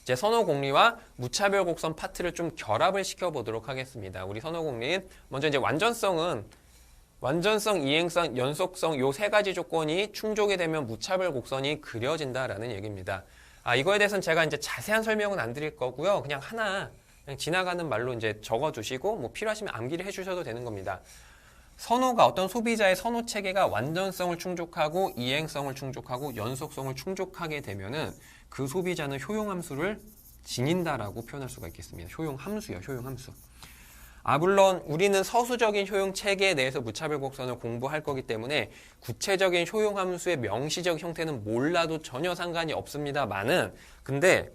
이제 선호공리와 무차별 곡선 파트를 좀 결합을 시켜보도록 하겠습니다. 우리 선호공리는 먼저 이제 완전성, 이행성, 연속성 요 세 가지 조건이 충족이 되면 무차별 곡선이 그려진다라는 얘기입니다. 이거에 대해서는 제가 이제 자세한 설명은 안 드릴 거고요. 그냥 지나가는 말로 이제 적어두시고 뭐 필요하시면 암기를 해주셔도 되는 겁니다. 선호가 어떤 소비자의 선호 체계가 완전성을 충족하고 이행성을 충족하고 연속성을 충족하게 되면은 그 소비자는 효용함수를 지닌다라고 표현할 수가 있겠습니다. 효용함수요, 효용함수. 물론 우리는 서술적인 효용 체계에 대해서 무차별 곡선을 공부할 거기 때문에 구체적인 효용함수의 명시적 형태는 몰라도 전혀 상관이 없습니다만은 근데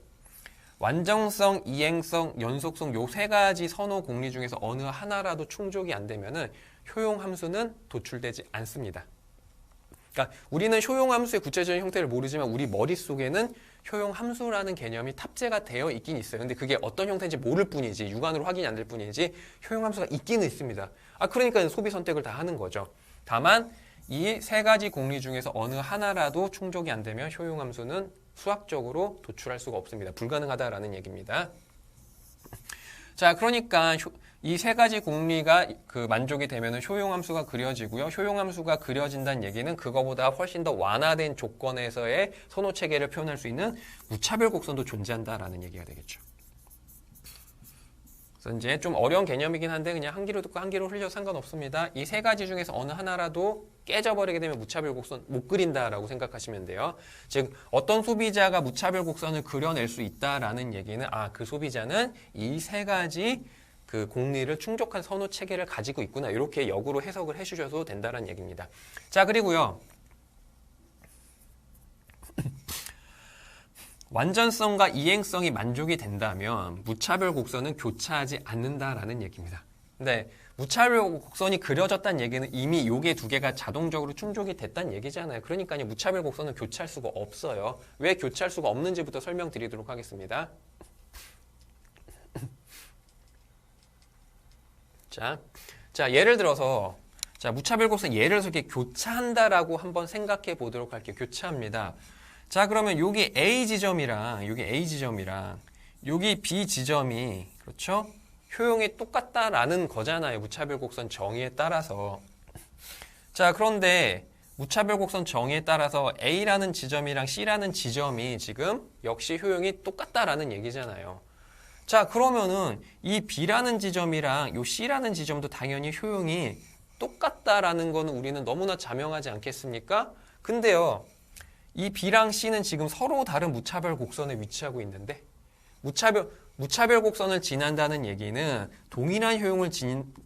완전성, 이행성, 연속성 요 세 가지 선호 공리 중에서 어느 하나라도 충족이 안 되면은 효용함수는 도출되지 않습니다. 그러니까 우리는 효용함수의 구체적인 형태를 모르지만 우리 머릿속에는 효용함수라는 개념이 탑재가 되어 있긴 있어요. 근데 그게 어떤 형태인지 모를 뿐이지 육안으로 확인이 안 될 뿐이지 효용함수가 있기는 있습니다. 그러니까 소비 선택을 다 하는 거죠. 다만 이 세 가지 공리 중에서 어느 하나라도 충족이 안 되면 효용함수는 수학적으로 도출할 수가 없습니다. 불가능하다라는 얘기입니다. 자, 그러니까 이 세 가지 공리가 만족이 되면 효용함수가 그려지고요. 효용함수가 그려진다는 얘기는 그거보다 훨씬 더 완화된 조건에서의 선호체계를 표현할 수 있는 무차별 곡선도 존재한다라는 얘기가 되겠죠. 그래서 이제 좀 어려운 개념이긴 한데 그냥 한 귀로 듣고 한 귀로 흘려도 상관없습니다. 이 세 가지 중에서 어느 하나라도 깨져버리게 되면 무차별 곡선 못 그린다라고 생각하시면 돼요. 즉 어떤 소비자가 무차별 곡선을 그려낼 수 있다라는 얘기는 그 소비자는 이 세 가지 공리를 충족한 선호 체계를 가지고 있구나. 이렇게 역으로 해석을 해주셔도 된다는 얘기입니다. 자, 그리고요. 완전성과 이행성이 만족이 된다면 무차별 곡선은 교차하지 않는다라는 얘기입니다. 근데 무차별 곡선이 그려졌다는 얘기는 이미 요게 두 개가 자동적으로 충족이 됐다는 얘기잖아요. 그러니까요. 무차별 곡선은 교차할 수가 없어요. 왜 교차할 수가 없는지부터 설명드리도록 하겠습니다. 자, 예를 들어서 무차별 곡선 예를 들어서 이렇게 교차한다라고 한번 생각해 보도록 할게요. 교차합니다. 자, 그러면 여기 A 지점이랑 여기 B 지점이 그렇죠? 효용이 똑같다라는 거잖아요. 무차별 곡선 정의에 따라서. 자, 그런데 무차별 곡선 정의에 따라서 A라는 지점이랑 C라는 지점이 지금 역시 효용이 똑같다라는 얘기잖아요. 자, 그러면은 이 B라는 지점이랑 요 C라는 지점도 당연히 효용이 똑같다라는 거는 우리는 너무나 자명하지 않겠습니까? 근데요, 이 B랑 C는 지금 서로 다른 무차별 곡선에 위치하고 있는데 무차별 곡선을 지난다는 얘기는 동일한 효용을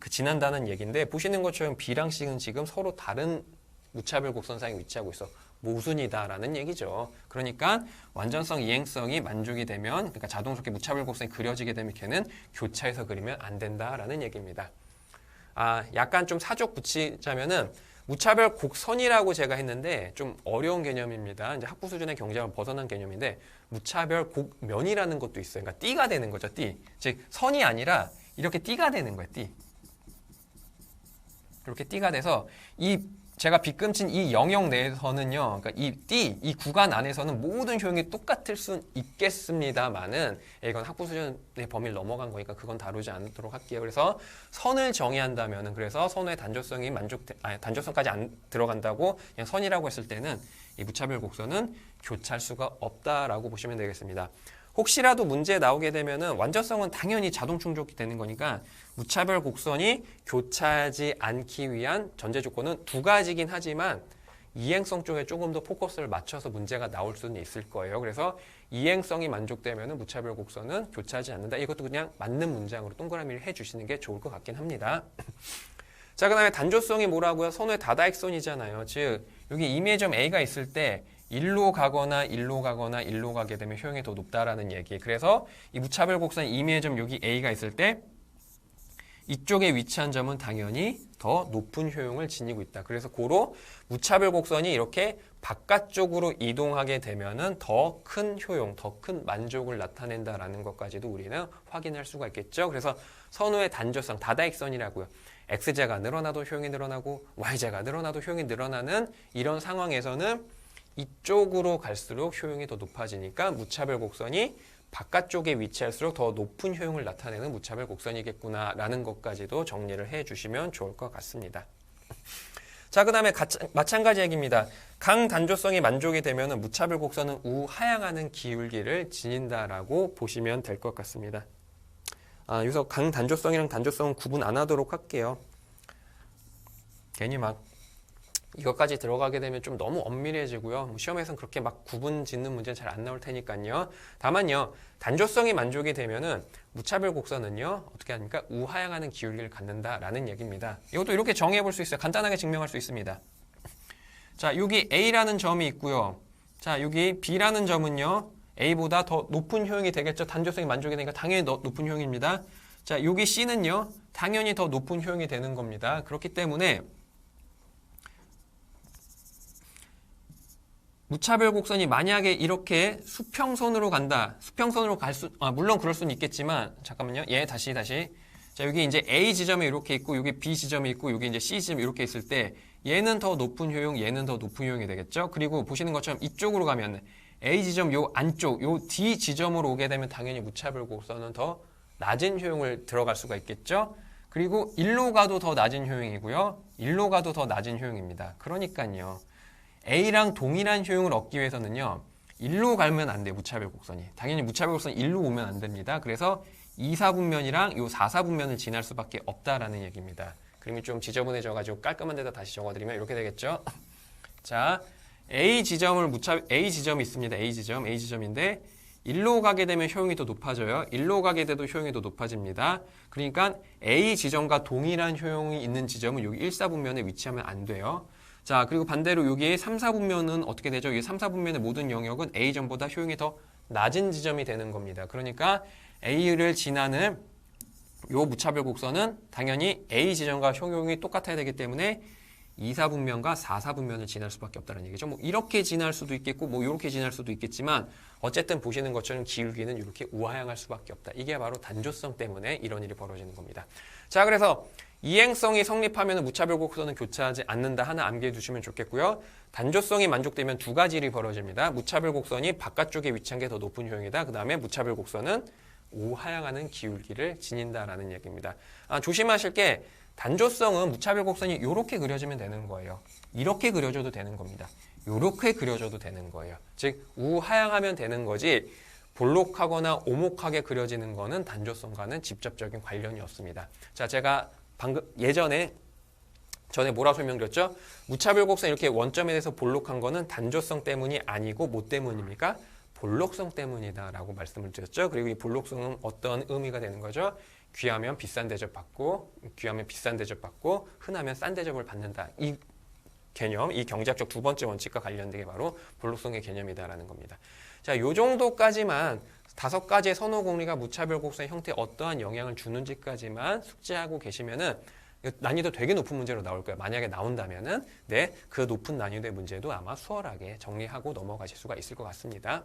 지난다는 얘기인데 보시는 것처럼 B랑 C는 지금 서로 다른 무차별 곡선상에 위치하고 있어. 모순이다라는 얘기죠. 그러니까 완전성, 이행성이 만족이 되면 그러니까 자동스럽게 무차별 곡선이 그려지게 되면 걔는 교차해서 그리면 안 된다라는 얘기입니다. 약간 좀 사족 붙이자면은 무차별 곡선이라고 제가 했는데 좀 어려운 개념입니다. 이제 학부 수준의 경제와 벗어난 개념인데 무차별 곡면이라는 것도 있어요. 그러니까 띠가 되는 거죠. 띠. 즉 선이 아니라 이렇게 띠가 되는 거예요. 띠. 이렇게 띠가 돼서 제가 빗금친 이 영역 내에서는요, 그러니까 이 구간 안에서는 모든 효용이 똑같을 수 있겠습니다만은, 이건 학부 수준의 범위를 넘어간 거니까 그건 다루지 않도록 할게요. 그래서 선을 정의한다면은, 그래서 선의 단조성이 단조성까지 안 들어간다고 그냥 선이라고 했을 때는 이 무차별 곡선은 교차할 수가 없다라고 보시면 되겠습니다. 혹시라도 문제 나오게 되면은 완전성은 당연히 자동 충족이 되는 거니까 무차별 곡선이 교차하지 않기 위한 전제 조건은 두 가지긴 하지만 이행성 쪽에 조금 더 포커스를 맞춰서 문제가 나올 수는 있을 거예요. 그래서 이행성이 만족되면은 무차별 곡선은 교차하지 않는다. 이것도 그냥 맞는 문장으로 동그라미를 해주시는 게 좋을 것 같긴 합니다. 자, 그 다음에 단조성이 뭐라고요? 선호의 다다익선이잖아요. 즉 여기 임의점 A가 있을 때 일로 가거나 일로 가게 되면 효용이 더 높다라는 얘기. 그래서 이 무차별 곡선 임의의 점 여기 A가 있을 때 이쪽에 위치한 점은 당연히 더 높은 효용을 지니고 있다. 그래서 고로 무차별 곡선이 이렇게 바깥쪽으로 이동하게 되면은 더 큰 효용, 더 큰 만족을 나타낸다라는 것까지도 우리는 확인할 수가 있겠죠. 그래서 선호의 단조성, 다다익선이라고요. X제가 늘어나도 효용이 늘어나고 Y제가 늘어나도 효용이 늘어나는 이런 상황에서는 이쪽으로 갈수록 효용이 더 높아지니까 무차별 곡선이 바깥쪽에 위치할수록 더 높은 효용을 나타내는 무차별 곡선이겠구나라는 것까지도 정리를 해주시면 좋을 것 같습니다. 자, 그 다음에 마찬가지 얘기입니다. 강단조성이 만족이 되면 무차별 곡선은 우하향하는 기울기를 지닌다라고 보시면 될 것 같습니다. 여기서 강단조성이랑 단조성은 구분 안 하도록 할게요. 괜히 막 이것까지 들어가게 되면 좀 너무 엄밀해지고요. 시험에서는 그렇게 막 구분 짓는 문제는 잘 안 나올 테니까요. 다만요, 단조성이 만족이 되면은 무차별 곡선은요, 어떻게 합니까? 우하향하는 기울기를 갖는다라는 얘기입니다. 이것도 이렇게 정의해 볼 수 있어요. 간단하게 증명할 수 있습니다. 자, 여기 A라는 점이 있고요. 자, 여기 B라는 점은요, A보다 더 높은 효용이 되겠죠. 단조성이 만족이 되니까 당연히 더 높은 효용입니다. 자, 여기 C는요, 당연히 더 높은 효용이 되는 겁니다. 그렇기 때문에 무차별 곡선이 만약에 이렇게 수평선으로 간다. 수평선으로 물론 그럴 수는 있겠지만, 잠깐만요. 다시. 자, 여기 이제 A 지점이 이렇게 있고, 여기 B 지점이 있고, 여기 이제 C 지점이 이렇게 있을 때, 얘는 더 높은 효용, 얘는 더 높은 효용이 되겠죠? 그리고 보시는 것처럼 이쪽으로 가면 A 지점 요 안쪽, 요 D 지점으로 오게 되면 당연히 무차별 곡선은 더 낮은 효용을 들어갈 수가 있겠죠? 그리고 일로 가도 더 낮은 효용이고요. 일로 가도 더 낮은 효용입니다. 그러니까요. A랑 동일한 효용을 얻기 위해서는요. 일로 가면 안 돼요. 무차별 곡선이. 당연히 무차별 곡선이 일로 오면 안 됩니다. 그래서 2사분면이랑 요 4사분면을 지날 수밖에 없다라는 얘기입니다. 그림이 좀 지저분해져가지고 깔끔한 데다 다시 적어드리면 이렇게 되겠죠. 자, A 지점이 있습니다. A 지점인데 일로 가게 되면 효용이 더 높아져요. 일로 가게 돼도 효용이 더 높아집니다. 그러니까 A 지점과 동일한 효용이 있는 지점은 여기 1사분면에 위치하면 안 돼요. 자, 그리고 반대로 여기 3사분면은 어떻게 되죠? 이 3사분면의 모든 영역은 A점보다 효용이 더 낮은 지점이 되는 겁니다. 그러니까 A를 지나는 요 무차별 곡선은 당연히 A 지점과 효용이 똑같아야 되기 때문에 2사분면과 4사분면을 지날 수밖에 없다는 얘기죠. 뭐 이렇게 지날 수도 있겠고 뭐 이렇게 지날 수도 있겠지만 어쨌든 보시는 것처럼 기울기는 이렇게 우하향할 수밖에 없다. 이게 바로 단조성 때문에 이런 일이 벌어지는 겁니다. 자, 그래서 이행성이 성립하면 무차별 곡선은 교차하지 않는다. 하나 암기해 두시면 좋겠고요. 단조성이 만족되면 두 가지 일이 벌어집니다. 무차별 곡선이 바깥쪽에 위치한 게 더 높은 효용이다. 그 다음에 무차별 곡선은 우하향하는 기울기를 지닌다라는 얘기입니다. 조심하실 게 단조성은 무차별 곡선이 이렇게 그려지면 되는 거예요. 이렇게 그려줘도 되는 겁니다. 이렇게 그려줘도 되는 거예요. 즉 우하향하면 되는 거지 볼록하거나 오목하게 그려지는 거는 단조성과는 직접적인 관련이 없습니다. 자, 제가 방금 전에 뭐라 설명드렸죠? 무차별 곡선 이렇게 원점에 대해서 볼록한 거는 단조성 때문이 아니고 뭐 때문입니까? 볼록성 때문이다라고 말씀을 드렸죠. 그리고 이 볼록성은 어떤 의미가 되는 거죠? 귀하면 비싼 대접받고, 흔하면 싼 대접을 받는다. 이 개념, 이 경제학적 두 번째 원칙과 관련된 게 바로 볼록성의 개념이다라는 겁니다. 자, 요 정도까지만 5가지의 선호 공리가 무차별 곡선의 형태에 어떠한 영향을 주는지까지만 숙지하고 계시면은 난이도 되게 높은 문제로 나올 거예요. 만약에 나온다면은 그 높은 난이도의 문제도 아마 수월하게 정리하고 넘어가실 수가 있을 것 같습니다.